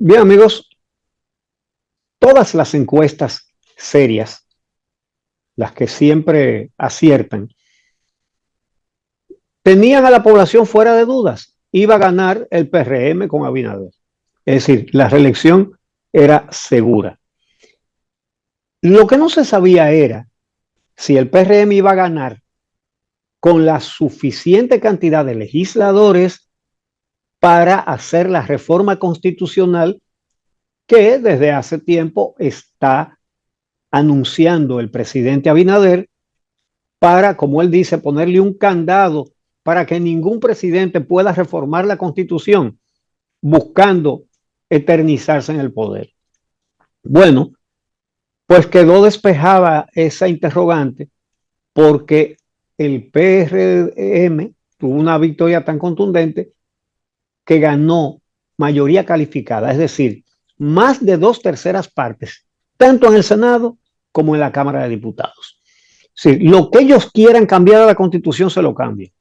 Bien, amigos, todas las encuestas serias, las que siempre aciertan, tenían a la población fuera de dudas. Iba a ganar el PRM con Abinader. Es decir, la reelección era segura. Lo que no se sabía era si el PRM iba a ganar con la suficiente cantidad de legisladores para hacer la reforma constitucional que desde hace tiempo está anunciando el presidente Abinader para, como él dice, ponerle un candado para que ningún presidente pueda reformar la Constitución buscando eternizarse en el poder. Bueno, pues quedó despejada esa interrogante porque el PRM tuvo una victoria tan contundente que ganó mayoría calificada, es decir, más de 2/3 partes, tanto en el Senado como en la Cámara de Diputados. Sí, lo que ellos quieran cambiar a la Constitución se lo cambian.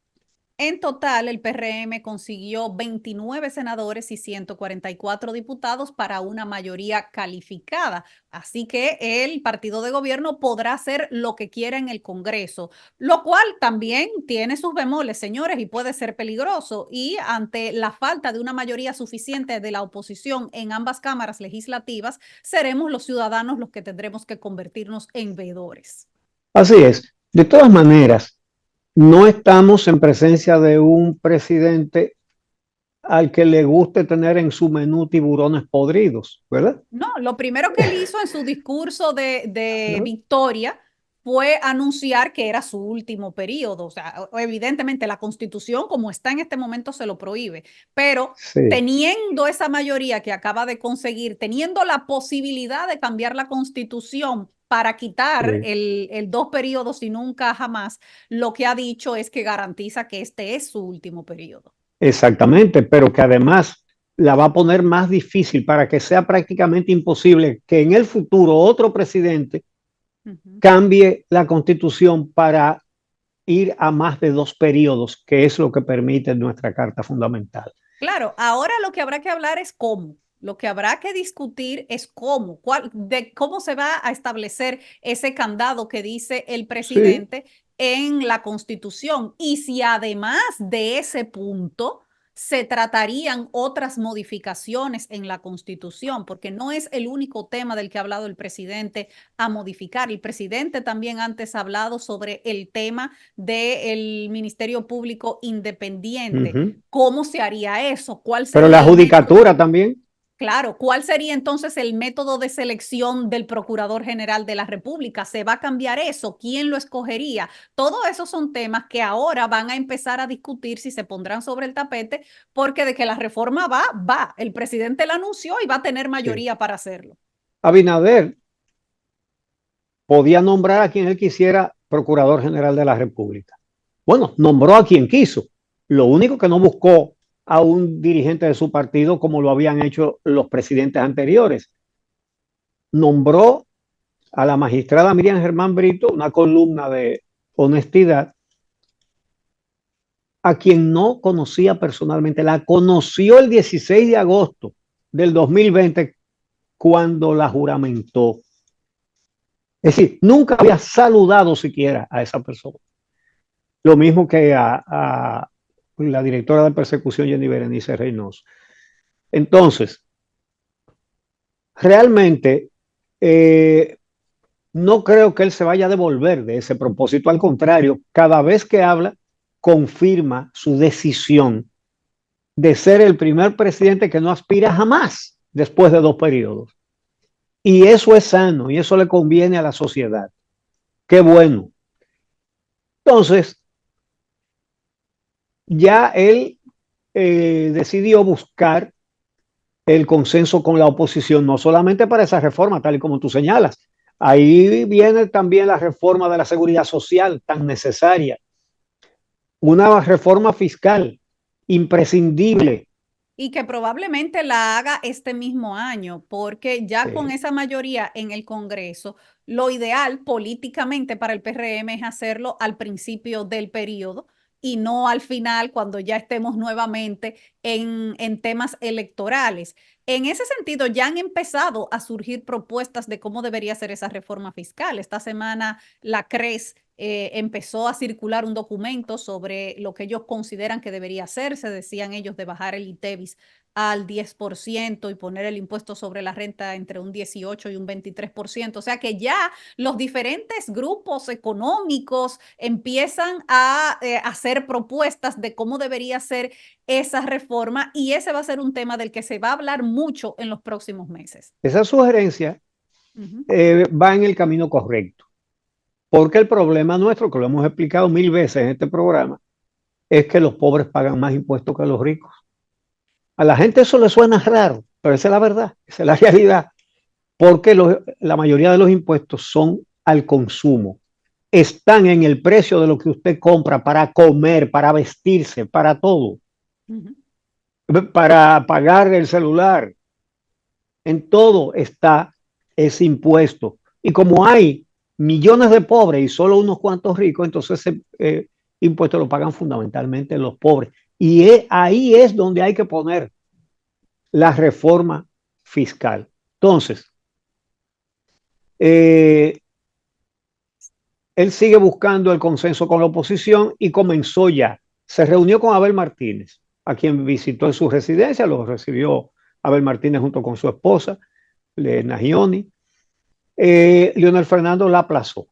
En total, el PRM consiguió 29 senadores y 144 diputados para una mayoría calificada. Así que el partido de gobierno podrá hacer lo que quiera en el Congreso, lo cual también tiene sus bemoles, señores, y puede ser peligroso. Y ante la falta de una mayoría suficiente de la oposición en ambas cámaras legislativas, seremos los ciudadanos los que tendremos que convertirnos en veedores. Así es. De todas maneras, no estamos en presencia de un presidente al que le guste tener en su menú tiburones podridos, ¿verdad? No, lo primero que él hizo en su discurso de ¿No? victoria fue anunciar que era su último periodo. O sea, evidentemente la Constitución, como está en este momento, se lo prohíbe, pero Sí, teniendo esa mayoría que acaba de conseguir, teniendo la posibilidad de cambiar la Constitución para quitar sí, el 2 periodos y nunca jamás, lo que ha dicho es que garantiza que este es su último periodo. exactamente, pero que además la va a poner más difícil para que sea prácticamente imposible que en el futuro otro presidente Ujú. cambie la constitución para ir a más de 2 periodos, que es lo que permite nuestra Carta Fundamental. Claro, ahora lo que habrá que hablar es cómo. Lo que habrá que discutir es cómo, de cómo se va a establecer ese candado que dice el Sí, presidente en la Constitución. Y si además de ese punto se tratarían otras modificaciones en la Constitución, porque no es el único tema del que ha hablado el presidente a modificar. El presidente también antes ha hablado sobre el tema del Ministerio Público Independiente. uh-huh. ¿Cómo se haría eso? ¿Cuál Pero la sería el método? judicatura también. Claro, ¿cuál sería entonces el método de selección del Procurador General de la República? ¿Se va a cambiar eso? ¿Quién lo escogería? Todos esos son temas que ahora van a empezar a discutir si se pondrán sobre el tapete, porque de que la reforma va, va. El presidente la anunció y va a tener Sí. mayoría para hacerlo. Abinader podía nombrar a quien él quisiera Procurador General de la República. Bueno, nombró a quien quiso. Lo único que no buscó a un dirigente de su partido como lo habían hecho los presidentes anteriores. Nombró a la magistrada Miriam Germán Brito, una columna de honestidad, a quien no conocía personalmente. La conoció el 16 de agosto del 2020 cuando la juramentó. Es decir, nunca había saludado siquiera a esa persona. Lo mismo que a la directora de persecución, Jenny Berenice Reynoso. Entonces, realmente no creo que él se vaya a devolver de ese propósito. Al contrario, cada vez que habla, confirma su decisión de ser el primer presidente que no aspira jamás después de 2 periodos. Y eso es sano y eso le conviene a la sociedad. Qué bueno. Entonces, ya él decidió buscar el consenso con la oposición, no solamente para esa reforma, tal y como tú señalas. Ahí viene también la reforma de la seguridad social tan necesaria, una reforma fiscal imprescindible. Y que probablemente la haga este mismo año, porque ya con Sí, esa mayoría en el Congreso, lo ideal políticamente para el PRM es hacerlo al principio del periodo y no al final cuando ya estemos nuevamente en temas electorales. En ese sentido, ya han empezado a surgir propuestas de cómo debería ser esa reforma fiscal. Esta semana la CRES empezó a circular un documento sobre lo que ellos consideran que debería hacerse. Decían ellos de bajar el ITEVIS al 10% y poner el impuesto sobre la renta entre un 18 y un 23%. O sea que ya los diferentes grupos económicos empiezan a hacer propuestas de cómo debería ser esa reforma, y ese va a ser un tema del que se va a hablar mucho en los próximos meses. Esa sugerencia va en el camino correcto, porque el problema nuestro, que lo hemos explicado 1000 veces en este programa, es que los pobres pagan más impuestos que los ricos. A la gente eso le suena raro, pero esa es la verdad, esa es la realidad, porque la mayoría de los impuestos son al consumo, están en el precio de lo que usted compra para comer, para vestirse, para todo, para pagar el celular, en todo está ese impuesto. Y como hay millones de pobres y solo unos cuantos ricos, entonces ese impuesto lo pagan fundamentalmente los pobres. Y ahí es donde hay que poner la reforma fiscal. Entonces, él sigue buscando el consenso con la oposición y comenzó ya. Se reunió con Abel Martínez, a quien visitó en su residencia, lo recibió Abel Martínez junto con su esposa, Nagioni. Leonel Fernando la aplazó.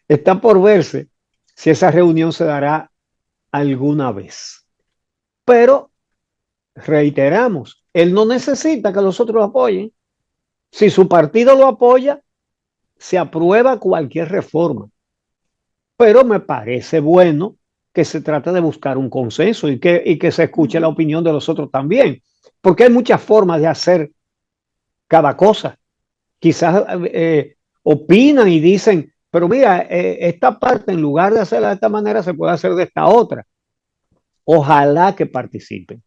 Está por verse si esa reunión se dará alguna vez. Pero reiteramos, él no necesita que los otros lo apoyen. Si su partido lo apoya, se aprueba cualquier reforma. Pero me parece bueno que se trate de buscar un consenso y que se escuche la opinión de los otros también. Porque hay muchas formas de hacer cada cosa. Quizás opinan y dicen, pero mira, esta parte en lugar de hacerla de esta manera se puede hacer de esta otra. Ojalá que participen.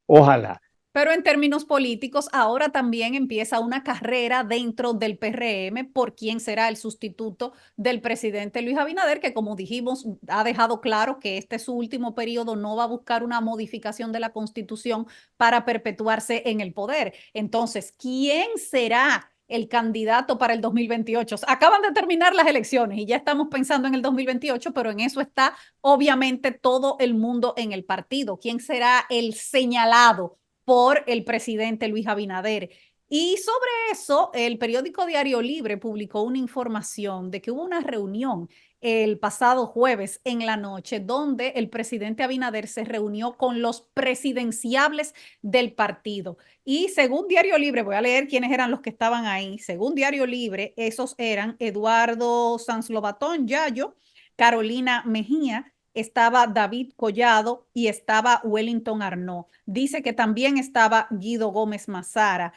Ojalá. Pero en términos políticos, ahora también empieza una carrera dentro del PRM por quién será el sustituto del presidente Luis Abinader, que como dijimos, ha dejado claro que este es su último periodo, no va a buscar una modificación de la Constitución para perpetuarse en el poder. Entonces, ¿quién será el candidato para el 2028? Acaban de terminar las elecciones y ya estamos pensando en el 2028, pero en eso está obviamente todo el mundo en el partido. ¿Quién será el señalado por el presidente Luis Abinader? Y sobre eso, el periódico Diario Libre publicó una información de que hubo una reunión el pasado jueves en la noche donde el presidente Abinader se reunió con los presidenciables del partido. Y según Diario Libre, voy a leer quiénes eran los que estaban ahí. Según Diario Libre, esos eran Eduardo Sanz Lobatón Yayo, Carolina Mejía, estaba David Collado y estaba Wellington Arnaud. Dice que también estaba Guido Gómez Mazara.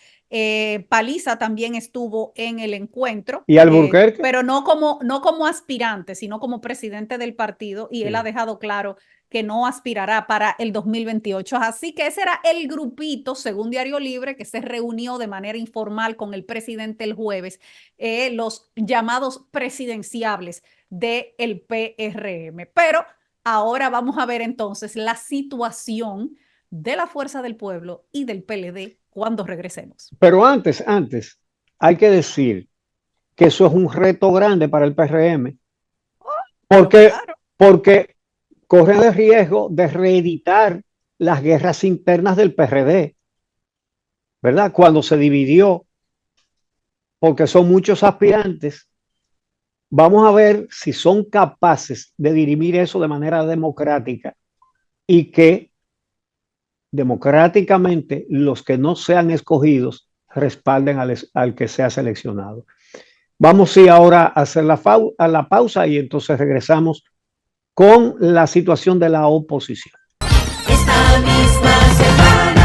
Paliza también estuvo en el encuentro. ¿Y Alburquerque? Pero no como aspirante, sino como presidente del partido. Y él ha dejado claro que no aspirará para el 2028. Así que ese era el grupito, según Diario Libre, que se reunió de manera informal con el presidente el jueves, los llamados presidenciables del PRM. Pero ahora vamos a ver entonces la situación de la Fuerza del Pueblo y del PLD cuando regresemos. Pero antes, hay que decir que eso es un reto grande para el PRM, porque corren el riesgo de reeditar las guerras internas del PRD, ¿verdad? Cuando se dividió, porque son muchos aspirantes. Vamos a ver si son capaces de dirimir eso de manera democrática y que democráticamente los que no sean escogidos respalden al que sea seleccionado. Vamos ahora a hacer la pausa y entonces regresamos con la situación de la oposición. Esta misma semana